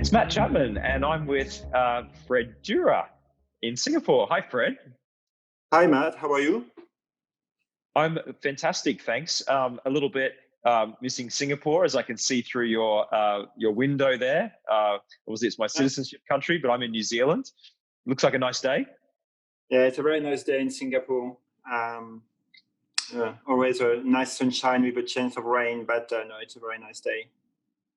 It's Matt Chapman, and I'm with Fred Dura in Singapore. Hi, Fred. Hi, Matt. How are you? I'm fantastic, thanks. A little bit missing Singapore, as I can see through your window there. Obviously, it's my Yeah, citizenship country, but I'm in New Zealand. Looks like a nice day. yeah, it's a very nice day in Singapore. Um, Always a nice sunshine with a chance of rain, but no, it's a very nice day.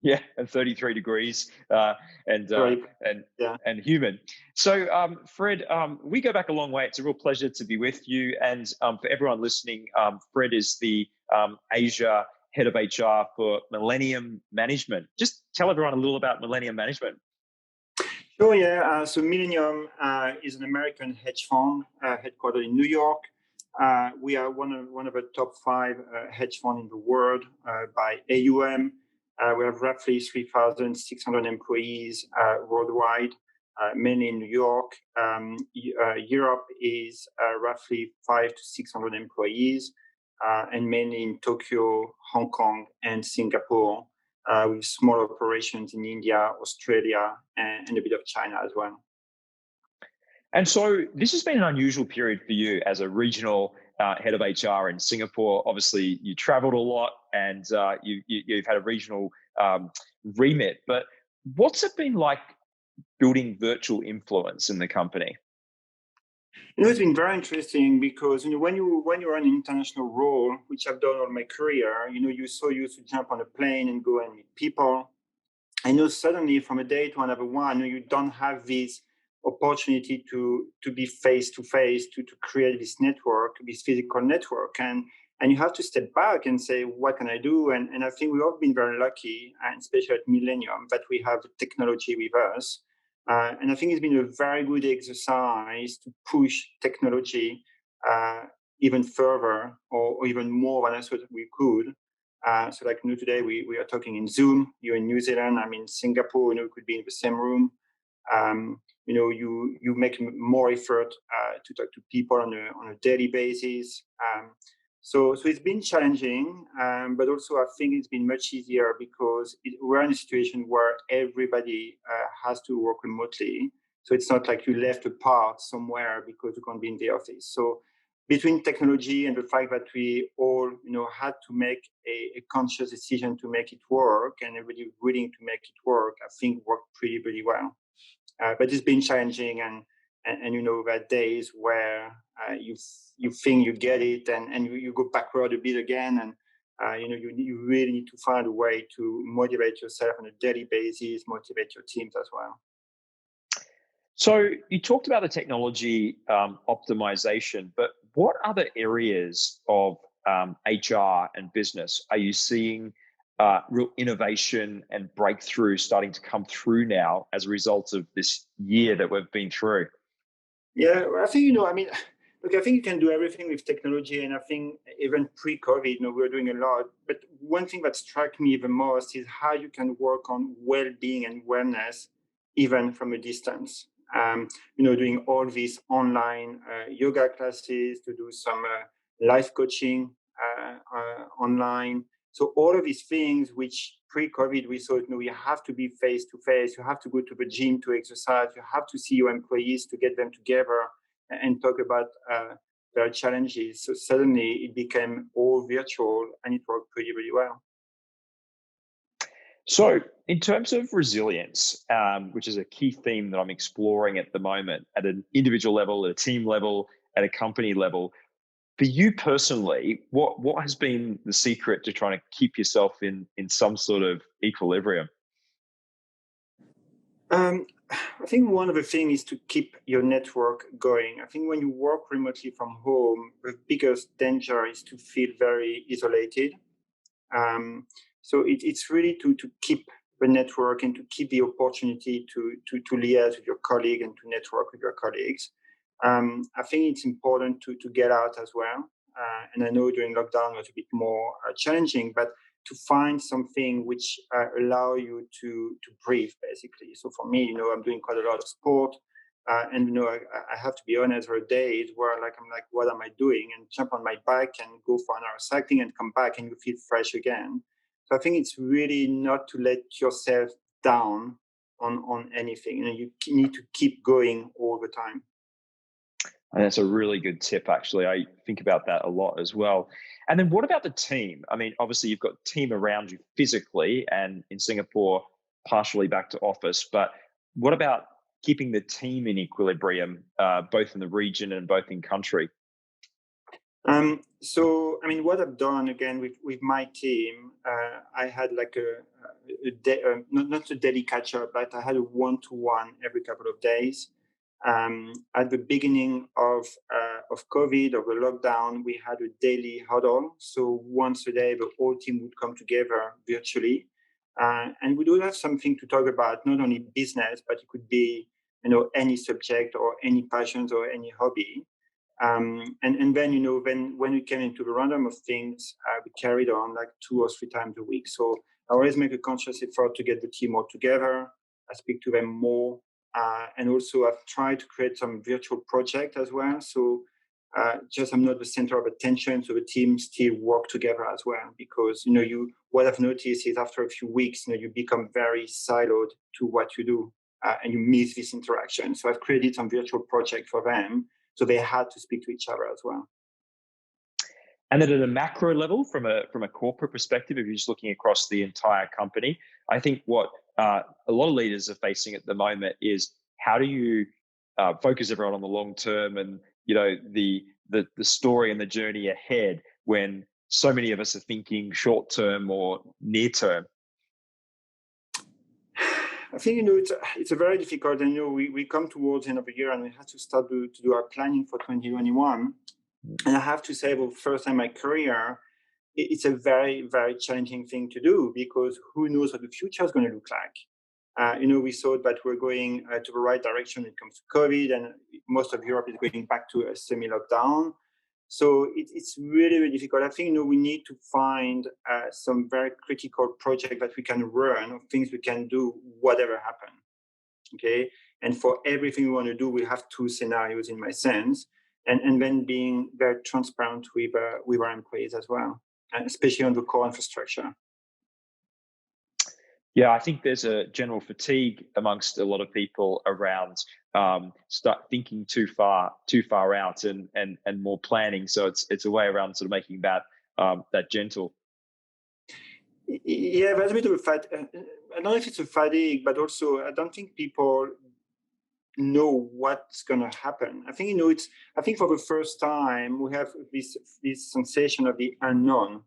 Yeah, and 33 degrees and uh, Very, and yeah. and humid. So, Fred, we go back a long way. It's a real pleasure to be with you. And for everyone listening, Fred is the Asia head of HR for Millennium Management. Just tell everyone a little about Millennium Management. Sure, yeah. So Millennium is an American hedge fund headquartered in New York. We are one of the top five hedge funds in the world by AUM. We have roughly 3,600 employees worldwide, mainly in New York. Europe is roughly 500 to 600 employees, and mainly in Tokyo, Hong Kong, and Singapore, with small operations in India, Australia, and a bit of China as well. And so this has been an unusual period for you as a regional head of HR in Singapore. Obviously, you traveled a lot and you've had a regional remit. But what's it been like building virtual influence in the company? It's been very interesting because when you're in an international role, which I've done all my career, you're so used to jump on a plane and go and meet people. I know suddenly from a day to another one, you don't have this opportunity to be face to face, to create this network, this physical network, and you have to step back and say, what can I do? And I think we've all been very lucky, and especially at Millennium, that we have the technology with us. And I think it's been a very good exercise to push technology uh, even further or even more than I thought we could. So like today we are talking in Zoom. You're in New Zealand. I'm in Singapore. We could be in the same room. You make more effort to talk to people on a daily basis. So it's been challenging, but also I think it's been much easier because we're in a situation where everybody has to work remotely. So it's not like you left apart somewhere because you can't be in the office. So between technology and the fact that we all, had to make a conscious decision to make it work, and everybody willing to make it work, I think worked pretty well. But it's been challenging, and there are days where you think you get it, and you go backward a bit again, and you really need to find a way to motivate yourself on a daily basis, motivate your teams as well. So you talked about the technology optimization, but what other areas of HR and business are you seeing real innovation and breakthrough starting to come through now as a result of this year that we've been through? Yeah, well, I think, look, I think you can do everything with technology. And I think even pre-COVID, we were doing a lot. But one thing that struck me the most is how you can work on well-being and wellness, even from a distance. Doing all these online yoga classes, to do some life coaching online. So all of these things, which pre-COVID we thought, we have to be face to face. You have to go to the gym to exercise. You have to see your employees to get them together and talk about their challenges. So suddenly it became all virtual, and it worked pretty well. So, in terms of resilience, which is a key theme that I'm exploring at the moment at an individual level, at a team level, at a company level, for you personally, what has been the secret to trying to keep yourself in some sort of equilibrium? I think one of the things is to keep your network going. I think when you work remotely from home, the biggest danger is to feel very isolated. Um, so it's really to keep the network and to keep the opportunity to liaise with your colleague and to network with your colleagues. I think it's important to get out as well. And I know during lockdown it was a bit more challenging, but to find something which allow you to breathe, basically. So for me, I'm doing quite a lot of sport. And I have to be honest, there are days where I'm like, what am I doing? And jump on my bike and go for an hour cycling and come back, and you feel fresh again. So I think it's really not to let yourself down on anything. You need to keep going all the time. And that's a really good tip, actually. I think about that a lot as well. And then what about the team? I mean, obviously you've got team around you physically, and in Singapore, partially back to office, but what about keeping the team in equilibrium, both in the region and both in country? So, I mean, what I've done again with my team, I had like not a daily catch up, but I had a one-to-one every couple of days. At the beginning of COVID, of the lockdown, we had a daily huddle. So once a day, the whole team would come together virtually, and we would have something to talk about, not only business, but it could be any subject or any passions or any hobby. And then when we came into the random of things, we carried on like 2 or 3 times a week. So I always make a conscious effort to get the team all together. I speak to them more, and also I've tried to create some virtual project as well. So just I'm not the center of attention, so the team still work together as well. Because what I've noticed is after a few weeks, you become very siloed to what you do, and you miss this interaction. So I've created some virtual project for them. So they had to speak to each other as well. And then at a macro level, from a corporate perspective, if you're just looking across the entire company, I think what a lot of leaders are facing at the moment is how do you focus everyone on the long term and the story and the journey ahead when so many of us are thinking short term or near term. I think it's a very difficult, and we come towards the end of the year, and we have to start to do our planning for 2021. And I have to say, for the first time in my career, it's a very, very challenging thing to do, because who knows what the future is going to look like. We thought that we're going to the right direction when it comes to COVID, and most of Europe is going back to a semi-lockdown. So it's really, really difficult. I think we need to find some very critical project that we can run, or things we can do, whatever happens. Okay, and for everything we want to do, we have 2 scenarios in my sense, and then being very transparent with our employees as well, and especially on the core infrastructure. Yeah, I think there's a general fatigue amongst a lot of people around start thinking too far out and more planning. So it's a way around sort of making that gentle. Yeah, there's a bit of a I don't know if it's a fatigue, but also I don't think people know what's going to happen. I think I think for the first time we have this sensation of the unknown.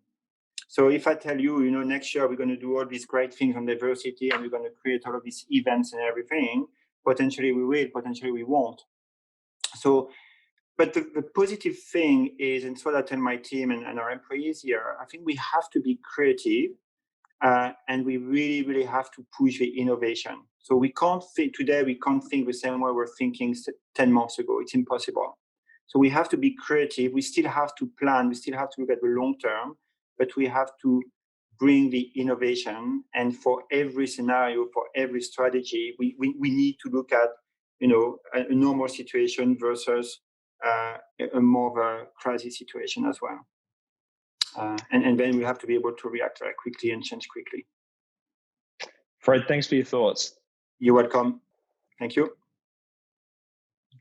So if I tell you, next year we're going to do all these great things on diversity, and we're going to create all of these events and everything, potentially we will, potentially we won't. So, but the positive thing is, and so that I tell my team and our employees here, I think we have to be creative, and we really, really have to push the innovation. So we can't think the same way we're thinking 10 months ago. It's impossible. So we have to be creative. We still have to plan. We still have to look at the long term, but we have to bring the innovation. And for every scenario, for every strategy, we need to look at, a normal situation versus a more of a crisis situation as well. And then we have to be able to react very quickly and change quickly. Fred, thanks for your thoughts. You're welcome. Thank you.